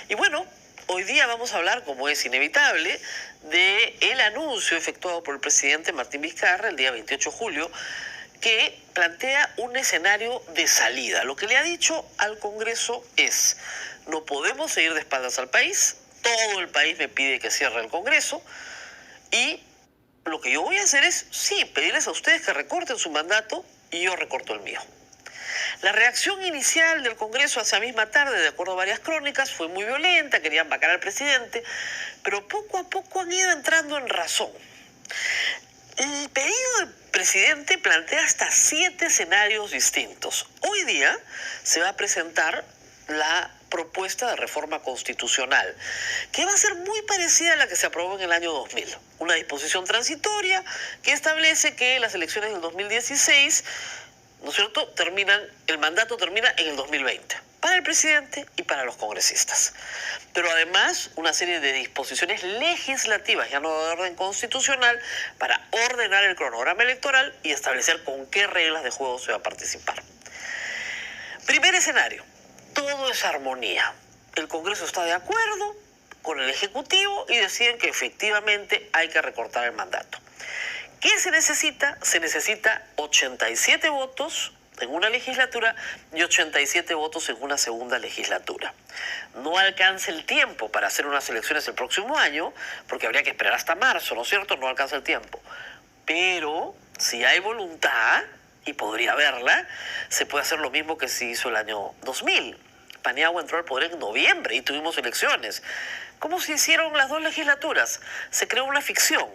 Y bueno, hoy día vamos a hablar, como es inevitable, de el anuncio efectuado por el presidente Martín Vizcarra el día 28 de julio, que plantea un escenario de salida. Lo que le ha dicho al Congreso es: no podemos seguir de espaldas al país, todo el país me pide que cierre el Congreso, y lo que yo voy a hacer es, sí, pedirles a ustedes que recorten su mandato y yo recorto el mío. La reacción inicial del Congreso esa misma tarde, de acuerdo a varias crónicas, fue muy violenta, querían vacar al presidente, pero poco a poco han ido entrando en razón. El pedido del presidente plantea hasta 7 escenarios distintos. Hoy día se va a presentar la propuesta de reforma constitucional, que va a ser muy parecida a la que se aprobó en el año 2000. Una disposición transitoria que establece que las elecciones del 2016, ¿no es cierto?, el mandato termina en el 2020, para el presidente y para los congresistas. Pero además, una serie de disposiciones legislativas, ya no de orden constitucional, para ordenar el cronograma electoral y establecer con qué reglas de juego se va a participar. Primer escenario: todo es armonía. El Congreso está de acuerdo con el Ejecutivo y deciden que efectivamente hay que recortar el mandato. ¿Qué se necesita? Se necesita 87 votos en una legislatura y 87 votos en una segunda legislatura. No alcanza el tiempo para hacer unas elecciones el próximo año, porque habría que esperar hasta marzo, ¿no es cierto? No alcanza el tiempo. Pero si hay voluntad, y podría haberla, se puede hacer lo mismo que se hizo el año 2000. Paniagua entró al poder en noviembre y tuvimos elecciones. ¿Cómo se hicieron las dos legislaturas? Se creó una ficción.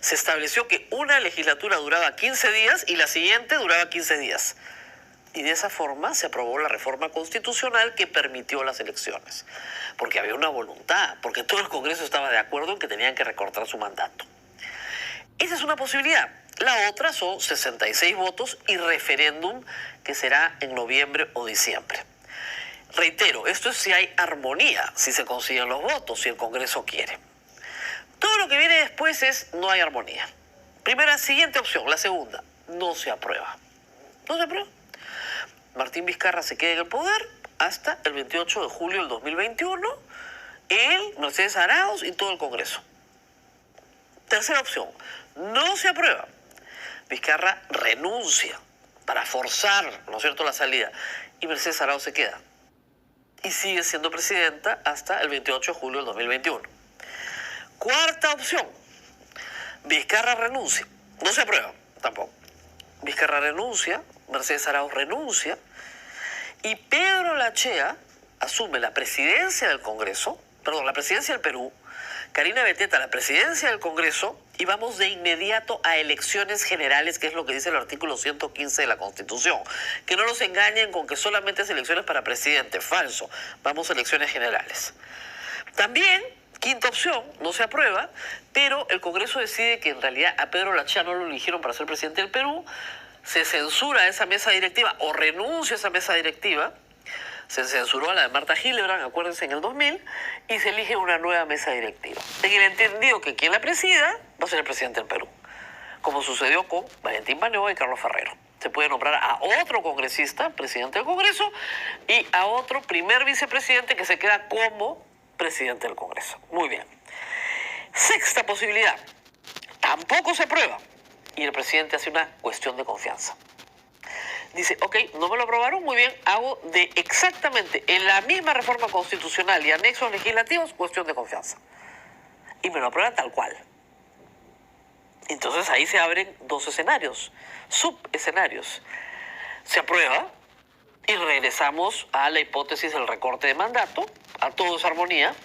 Se estableció que una legislatura duraba 15 días y la siguiente duraba 15 días. Y de esa forma se aprobó la reforma constitucional que permitió las elecciones. Porque había una voluntad, porque todo el Congreso estaba de acuerdo en que tenían que recortar su mandato. Esa es una posibilidad. La otra son 66 votos y referéndum, que será en noviembre o diciembre. Reitero, esto es si hay armonía, si se consiguen los votos, si el Congreso quiere. Todo lo que viene después es no hay armonía. Siguiente opción, la segunda: no se aprueba. No se aprueba. Martín Vizcarra se queda en el poder hasta el 28 de julio del 2021. Él, Mercedes Arauz y todo el Congreso. Tercera opción: no se aprueba. Vizcarra renuncia para forzar, ¿no es cierto?, la salida. Y Mercedes Arauz se queda. Y sigue siendo presidenta hasta el 28 de julio del 2021. Cuarta opción: Vizcarra renuncia. No se aprueba tampoco. Vizcarra renuncia, Mercedes Arauz renuncia, y Pedro Lachea asume la presidencia del Congreso, la presidencia del Perú, Karina Beteta la presidencia del Congreso, y vamos de inmediato a elecciones generales, que es lo que dice el artículo 115 de la Constitución. Que no nos engañen con que solamente es elecciones para presidente. Falso. Vamos a elecciones generales. También, quinta opción: no se aprueba, pero el Congreso decide que en realidad a Pedro Lachea no lo eligieron para ser presidente del Perú, se censura esa mesa directiva o renuncia a esa mesa directiva. Se censuró a la de Marta Hildebrand, acuérdense, en el 2000, y se elige una nueva mesa directiva, en el entendido que quien la presida va a ser el presidente del Perú, como sucedió con Valentín Paniagua y Carlos Ferrero. Se puede nombrar a otro congresista, presidente del Congreso, y a otro primer vicepresidente que se queda como presidente del Congreso. Muy bien. Sexta posibilidad: tampoco se aprueba y el presidente hace una cuestión de confianza. Dice: ok, no me lo aprobaron, muy bien, hago de exactamente en la misma reforma constitucional y anexos legislativos cuestión de confianza. Y me lo aprueban tal cual. Entonces ahí se abren dos escenarios, subescenarios. Se aprueba y regresamos a la hipótesis del recorte de mandato, a todo es armonía,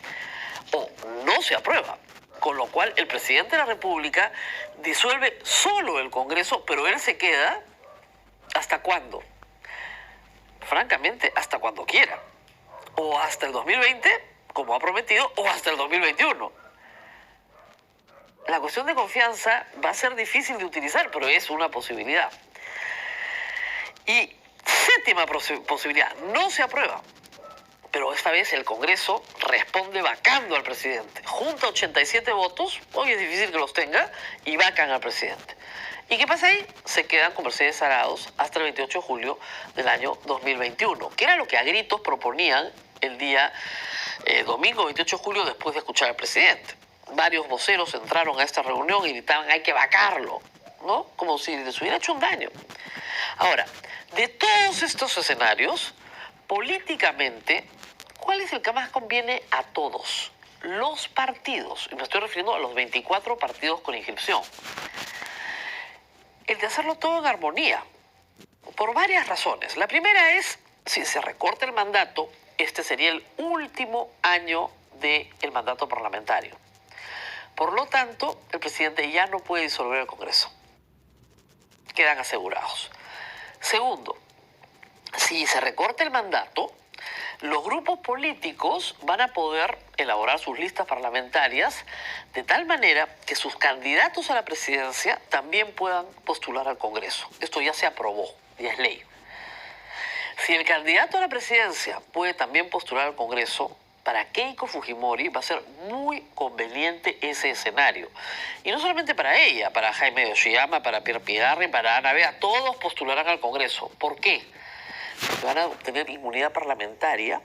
o no se aprueba. Con lo cual el presidente de la República disuelve solo el Congreso, pero él se queda ¿hasta cuándo? Francamente, hasta cuando quiera. O hasta el 2020, como ha prometido, o hasta el 2021. La cuestión de confianza va a ser difícil de utilizar, pero es una posibilidad. Y séptima posibilidad: no se aprueba. Pero esta vez el Congreso responde vacando al presidente. Junta 87 votos, hoy es difícil que los tenga, y vacan al presidente. ¿Y qué pasa ahí? Se quedan con Mercedes Arauz hasta el 28 de julio del año 2021, que era lo que a gritos proponían el día domingo 28 de julio después de escuchar al presidente. Varios voceros entraron a esta reunión y gritaban hay que vacarlo, ¿no? Como si les hubiera hecho un daño. Ahora, de todos estos escenarios, políticamente, ¿cuál es el que más conviene a todos? Los partidos, y me estoy refiriendo a los 24 partidos con inscripción. El de hacerlo todo en armonía, por varias razones. La primera es, si se recorta el mandato, este sería el último año del mandato parlamentario. Por lo tanto, el presidente ya no puede disolver el Congreso. Quedan asegurados. Segundo, si se recorta el mandato, los grupos políticos van a poder elaborar sus listas parlamentarias de tal manera que sus candidatos a la presidencia también puedan postular al Congreso. Esto ya se aprobó, ya es ley. Si el candidato a la presidencia puede también postular al Congreso, para Keiko Fujimori va a ser muy conveniente ese escenario. Y no solamente para ella, para Jaime Yoshiyama, para Pierre Pigarri, para Ana Bea, todos postularán al Congreso. ¿Por qué? Porque van a obtener inmunidad parlamentaria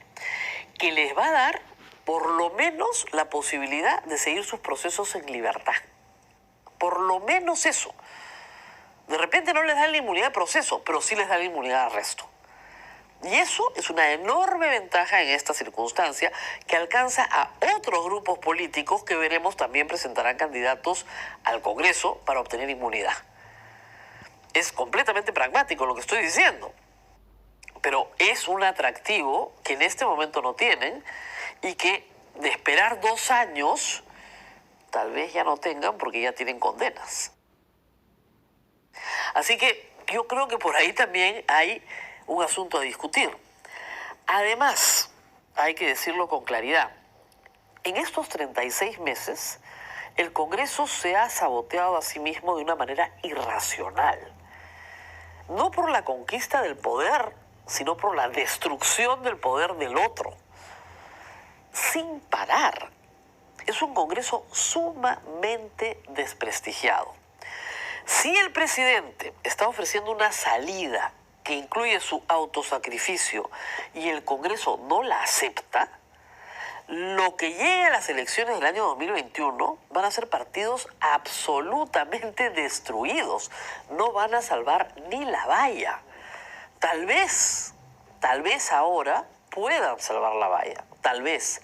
que les va a dar por lo menos la posibilidad de seguir sus procesos en libertad. Por lo menos eso. De repente no les dan la inmunidad de proceso, pero sí les dan la inmunidad de arresto. Y eso es una enorme ventaja en esta circunstancia que alcanza a otros grupos políticos que veremos también presentarán candidatos al Congreso para obtener inmunidad. Es completamente pragmático lo que estoy diciendo, pero es un atractivo que en este momento no tienen y que de esperar 2 años tal vez ya no tengan porque ya tienen condenas. Así que yo creo que por ahí también hay un asunto a discutir. Además, hay que decirlo con claridad, en estos 36 meses, el Congreso se ha saboteado a sí mismo de una manera irracional. No por la conquista del poder, sino por la destrucción del poder del otro. Sin parar. Es un Congreso sumamente desprestigiado. Si el presidente está ofreciendo una salida que incluye su autosacrificio y el Congreso no la acepta, lo que llegue a las elecciones del año 2021 van a ser partidos absolutamente destruidos. No van a salvar ni la valla. Tal vez ahora puedan salvar la valla. Tal vez.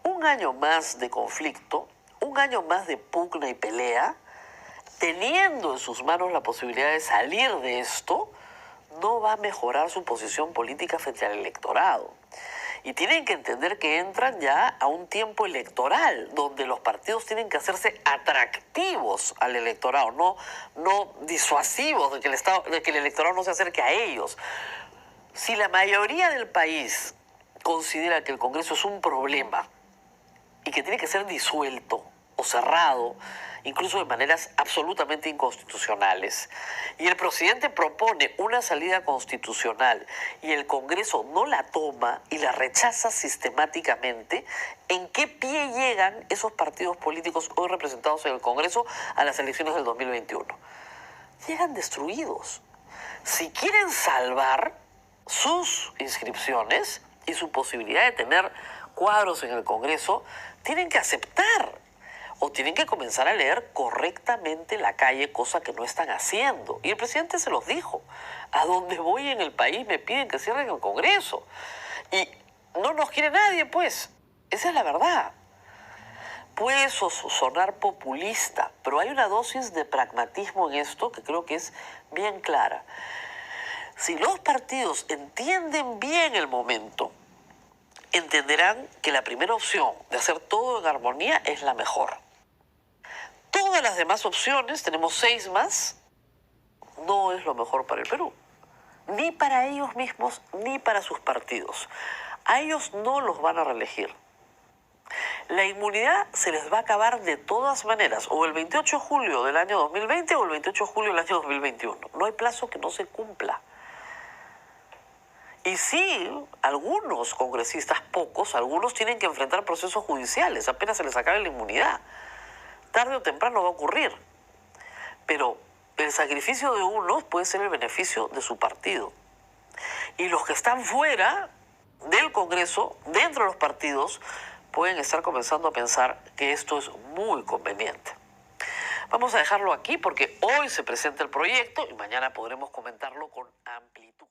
Un año más de conflicto, un año más de pugna y pelea, teniendo en sus manos la posibilidad de salir de esto, no va a mejorar su posición política frente al electorado. Y tienen que entender que entran ya a un tiempo electoral, donde los partidos tienen que hacerse atractivos al electorado, no disuasivos de que el electorado no se acerque a ellos. Si la mayoría del país considera que el Congreso es un problema y que tiene que ser disuelto o cerrado, incluso de maneras absolutamente inconstitucionales, y el presidente propone una salida constitucional y el Congreso no la toma y la rechaza sistemáticamente, ¿en qué pie llegan esos partidos políticos hoy representados en el Congreso a las elecciones del 2021? Llegan destruidos. Si quieren salvar sus inscripciones y su posibilidad de tener cuadros en el Congreso, tienen que aceptar o tienen que comenzar a leer correctamente la calle, cosa que no están haciendo. Y el presidente se los dijo. A donde voy en el país me piden que cierren el Congreso. Y no nos quiere nadie, pues. Esa es la verdad. Puede sonar populista, pero hay una dosis de pragmatismo en esto que creo que es bien clara. Si los partidos entienden bien el momento, entenderán que la primera opción de hacer todo en armonía es la mejor. Todas las demás opciones, tenemos 6 más, no es lo mejor para el Perú. Ni para ellos mismos, ni para sus partidos. A ellos no los van a reelegir. La inmunidad se les va a acabar de todas maneras, o el 28 de julio del año 2020 o el 28 de julio del año 2021. No hay plazo que no se cumpla. Y sí, algunos congresistas, pocos, algunos tienen que enfrentar procesos judiciales, apenas se les acabe la inmunidad. Tarde o temprano va a ocurrir. Pero el sacrificio de unos puede ser el beneficio de su partido. Y los que están fuera del Congreso, dentro de los partidos, pueden estar comenzando a pensar que esto es muy conveniente. Vamos a dejarlo aquí porque hoy se presenta el proyecto y mañana podremos comentarlo con amplitud.